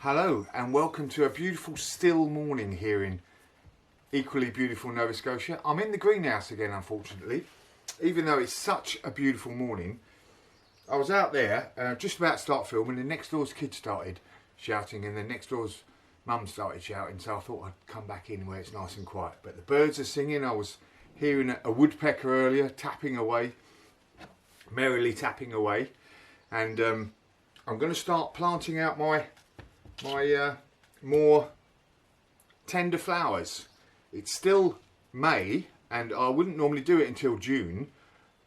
Hello and welcome to a beautiful still morning here in equally beautiful Nova Scotia. I'm in the greenhouse again, unfortunately, even though it's such a beautiful morning. I was out there just about to start filming and next door's kids started shouting and then next door's mum started shouting, so I thought I'd come back in where it's nice and quiet. But the birds are singing. I was hearing a woodpecker earlier tapping away, merrily tapping away, and I'm going to start planting out my more tender flowers. It's still May and I wouldn't normally do it until June,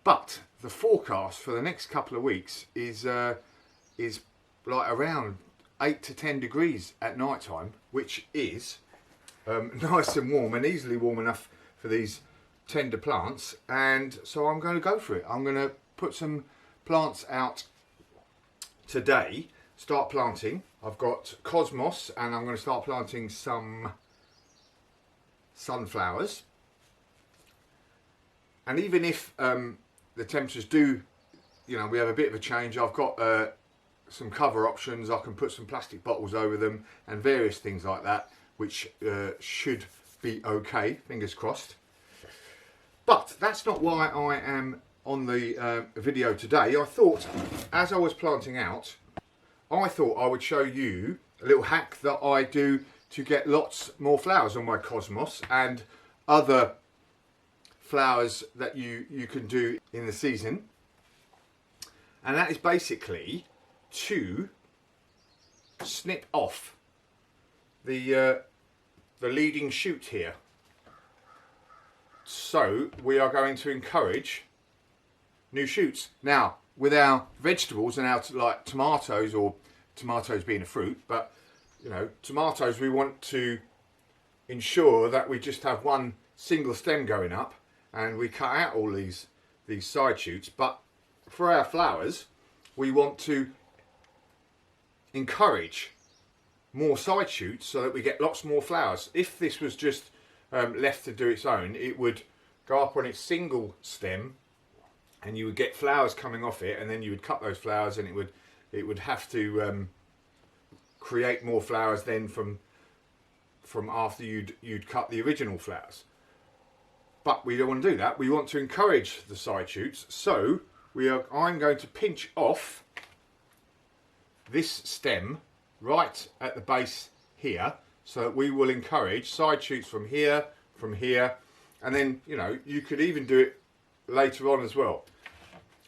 but the forecast for the next couple of weeks is like around 8 to 10 degrees at night time, which is nice and warm and easily warm enough for these tender plants. And so I'm going to go for it. I'm going to put some plants out today, start planting. I've got cosmos and I'm going to start planting some sunflowers. And even if the temperatures do, we have a bit of a change, I've got some cover options. I can put some plastic bottles over them and various things like that, which should be okay, fingers crossed. But that's not why I am on the video today. I thought, as I was planting out, I thought I would show you a little hack that I do to get lots more flowers on my cosmos and other flowers that you can do in the season. And that is basically to snip off the leading shoot here. So we are going to encourage new shoots. Now, with our vegetables and our like tomatoes, or tomatoes being a fruit, but tomatoes, we want to ensure that we just have one single stem going up and we cut out all these side shoots. But for our flowers, we want to encourage more side shoots so that we get lots more flowers. If this was just left to do its own, it would go up on its single stem and you would get flowers coming off it, and then you would cut those flowers and it would have to create more flowers then from after you'd cut the original flowers. But we don't want to do that. We want to encourage the side shoots. So I'm going to pinch off this stem right at the base here, so that we will encourage side shoots from here, and then you could even do it later on as well.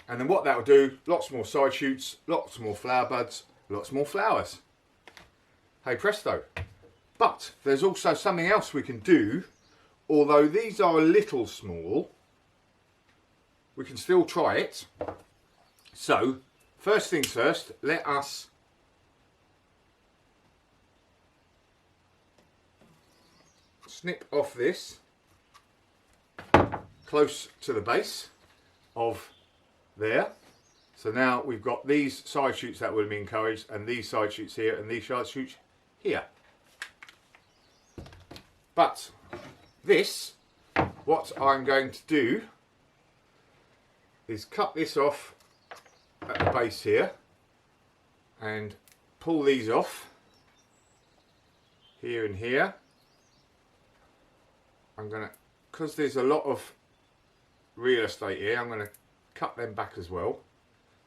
And then what that will do, lots more side shoots, lots more flower buds, lots more flowers. Hey presto. But there's also something else we can do. Although these are a little small, we can still try it. So first things first, let us snip off this close to the base of there. So now we've got these side shoots that would be encouraged, and these side shoots here, and these side shoots here. But this, what I'm going to do is cut this off at the base here and pull these off here and here. I'm going to, because there's a lot of real estate here, I'm going to cut them back as well,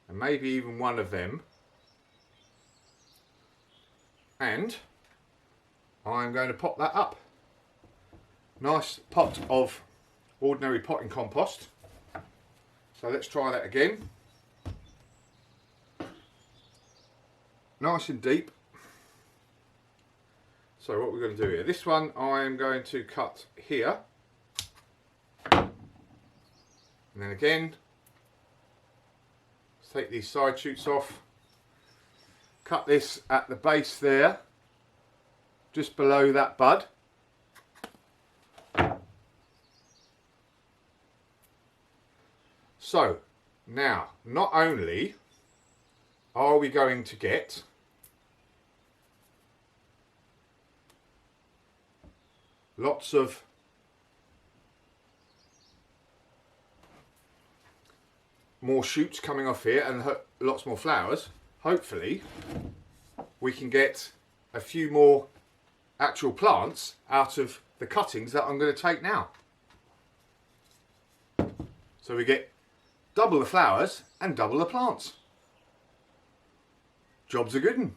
and maybe even one of them, and I'm going to pot that up. Nice pot of ordinary potting compost. So let's try that again. Nice and deep. So what we're going to do here, this one I'm going to cut here, and then again take these side shoots off, cut this at the base there, just below that bud. So now, not only are we going to get lots of more shoots coming off here and lots more flowers, hopefully we can get a few more actual plants out of the cuttings that I'm going to take now. So we get double the flowers and double the plants. Job's a good one.